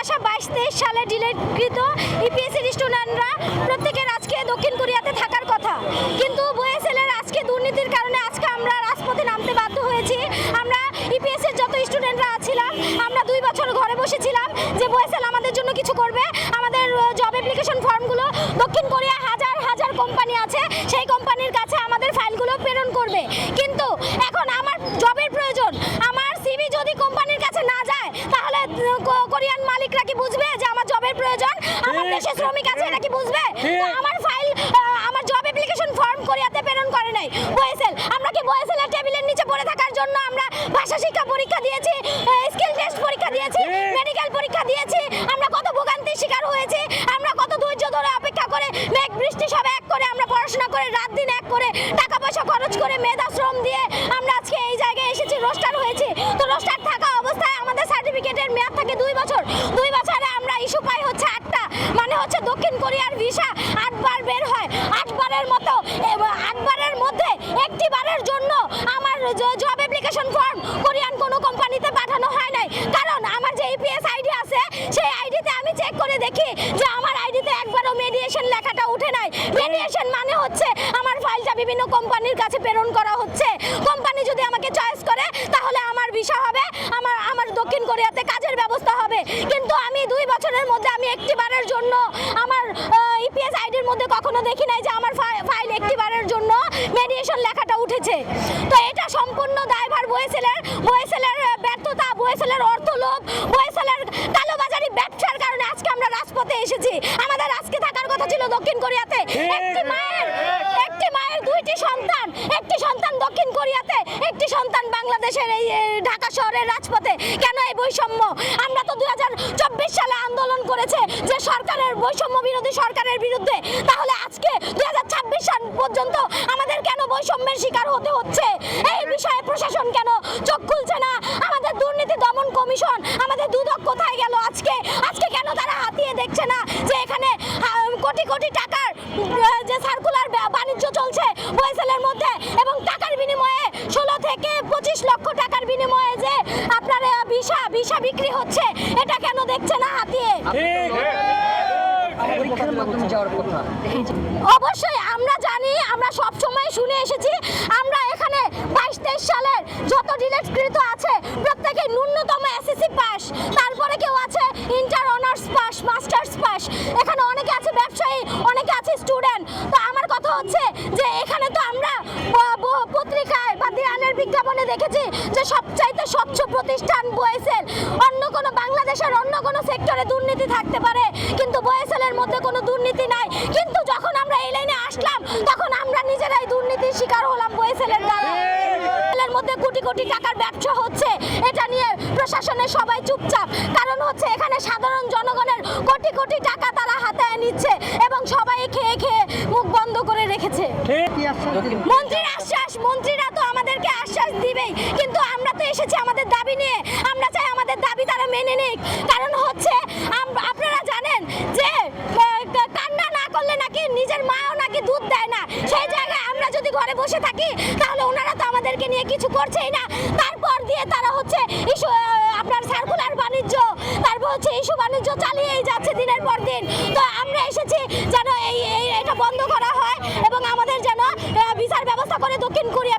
আসা 22-23 সালে ডিলেটকৃত ইপিএসসির স্টুডেন্টরা প্রত্যেকের আজকে দক্ষিণ কোরিয়াতে থাকার কথা, কিন্তু বয়েসেলের আজকে দুর্নীতির কারণে আজকে আমরা রাজপথে নামতে বাধ্য হয়েছি। আমরা ইপিএসসির যত স্টুডেন্টরা আছিলাম আমরা 2 বছর ঘরে বসেছিলাম যে বয়েসেল আমাদের জন্য কিছু করবে, আমাদের জব অ্যাপ্লিকেশন ফর্মগুলো দক্ষিণ কোরিয়া হাজার হাজার কোম্পানি আছে সেই কোম্পানির কাছে আমাদের ফাইলগুলো প্রেরণ করবে, কিন্তু এখন আমার জবের প্রয়োজন, আমার সিভি যদি কোম্পানির কাছে না যায় তাহলে কোরিয়ান মালিকরা কি বুঝবে যে আমার জবের প্রয়োজন? আমার দেশে শ্রমিক আছে এরা কি বুঝবে? আমার ফাইল আমার জব অ্যাপ্লিকেশন ফর্ম কোরিয়াতে প্রেরণ করে নাই বয়েসেল। আমরা কি বয়েসেলের টেবিলের নিচে পড়ে থাকার জন্য আমরা ভাষা শিক্ষা পরীক্ষা দিয়েছি, স্কিল টেস্ট পরীক্ষা দিয়েছি, মেডিকেল পরীক্ষা দিয়েছি, আমরা কত ভোগান্তির শিকার হয়েছি, আমরা কত ধৈর্য ধরে অপেক্ষা করে মেঘ বৃষ্টি সব এক করে আমরা পড়াশোনা করে রাত দিন এক করে টাকা পয়সা খরচ করে মেধা শ্রম দিয়ে আমরা আজকে এই জায়গায় এসেছি, রোস্টার হয়েছি। তো রোস্টার থাকা অবস্থায় আমাদের সার্টিফিকেটের মেয়াদ থাকে 2 বছর, 2 বছরে আমরা ইস্যু পাই হচ্ছে 8টা, মানে হচ্ছে দক্ষিণ কোরিয়ার ভিসা 8 বার বের হয়, 8 বারের মতো 8 বারের মধ্যে একটি বারের জন্য আমার জব অ্যাপ্লিকেশন ফর্ম কোরিয়ান কোনো কোম্পানিতে পাঠানো হয় নাই, কারণ আমার যে ইপিএস আইডি আছে সেই আইডিতে আমি চেক করে দেখি যে আমার আইডিতে একবারও মেডিয়েশন লেখাটা উঠে নাই। মেডিয়েশন মানে হচ্ছে আমার ফাইলটা বিভিন্ন কোম্পানির কাছে প্রেরণ করা হচ্ছে, কোম্পানি যদি আমাকে চয়েস করে তাহলে আমার ভিসা হবে, আমার দক্ষিণ কোরিয়াতে কাজের ব্যবস্থা হবে, কিন্তু আমি 2 বছরের মধ্যে আমি একটি বারের জন্য আমার ইপিএস আইডির মধ্যে কখনো দেখি নাই যে আমার ফাইল একটি বারের জন্য মেডিয়েশন লেখাটা উঠেছে। তো এটা সম্পূর্ণ দায়ভার বয়েসেলের ব্যর্থতা, বয়েসেলের অর্থলোভ, বয়েসেলের কালোবাজারি ব্যবসার কারণে আজকে আমরা রাজপথে এসেছি। আমাদের আজকে থাকার কথা ছিল দক্ষিণ কোরিয়াতে, একটি মায়ের 2টি সন্তান, একটি সন্তান দক্ষিণ কোরিয়াতে, একটি সন্তান বাংলাদেশের এই ঢাকা শহরের রাজপথে। কেন এই বৈষম্য? আমরা তো 2024 সালে আন্দোলন করেছে যে সরকারের বৈষম্য বিরোধী সরকারের বিরুদ্ধে, তাহলে আজকে 2026 সাল পর্যন্ত আমাদের কেন বৈষম্যের শিকার হতে হচ্ছে? এই বিষয়ে প্রশাসন কেন চোখ খুলছে না? আমাদের দুর্নীতি দমন কমিশন, আমাদের দুদক কোথায় গেল আজকে কেন তারা হাতিয়ে দেখছে না যে এখানে কোটি কোটি টাকার যে সার্কুলার বাণিজ্য চলছে বয়েসেলের মধ্যে, এবং টাকার বিনিময়ে 16 থেকে 25 লক্ষ টাকার বিনিময়ে যে আপনার ভিসা বিক্রি হচ্ছে, এটা কেন দেখছে না হাতিয়ে? অবশ্যই আমরা জানি, আমরা সব সময় শুনে এসেছি, আমরা এখানে 22-23 সালের যত ডিলেটকৃত আছে প্রত্যেকে ন্যূনতম এসএসসি পাস, তারপরে কেউ আছে inter honours pass, masters pass, এখানে অনেকে আছে ব্যবসায়ী, অনেকে আছে স্টুডেন্ট। তো আমার কথা হচ্ছে যে এখানে তো আমরা পত্রিকায় বা দেয়ালের বিজ্ঞাপনে দেখেছি যে সবচাইতে স্বচ্ছ প্রতিষ্ঠান বয়েসেল, অন্য কোনো বাংলাদেশের অন্য কোনো সেক্টরে দুর্নীতি থাকতে পারে কিন্তু বয়েসেলের মধ্যে কোনো দুর্নীতি নাই, কিন্তু যখন আমরা এই লাইনে আসলাম তখন আমরা নিজেরাই দুর্নীতির শিকার হলাম বয়েসেলের দ্বারা। এর মধ্যে কোটি কোটি টাকার ব্যবসা হচ্ছে, এটা নিয়ে প্রশাসনের সবাই চুপচাপ, কারণ হচ্ছে এখানে সাধারণ জনগণের কোটি কোটি টাকা তারা হাতায় নিচ্ছে এবং সবাই খেয়ে খেয়ে মুখ বন্ধ করে রেখেছে। মন্ত্রীর আশ্বাস, মন্ত্রীরা তো আমাদেরকে আশ্বাস দিবেই, কিন্তু আমরা তো এসেছি আমাদের দাবি নিয়ে, আমরা চাই আমাদের দাবি তারা মেনে নিক, কারণ হচ্ছে আপনারা জানেন যে কান্না না করলে নাকি নিজের মাও নাকি দুধ দেয় না, সেই জায়গায় আমরা যদি ঘরে বসে থাকি তাহলে ওনারা তো আমাদেরকে নিয়ে কিছু করছেই না, তারপর দিয়ে তারা হচ্ছে ইস্যু আপনার সার্কুলার বাণিজ্য, তারপর হচ্ছে ইস্যু বাণিজ্য চালিয়েই যাচ্ছে দিনের পর দিন। তো আমরা এসেছি যেন এটা বন্ধ করা হয় এবং আমাদের যেন ভিসার ব্যবস্থা করে দক্ষিণ কোরিয়া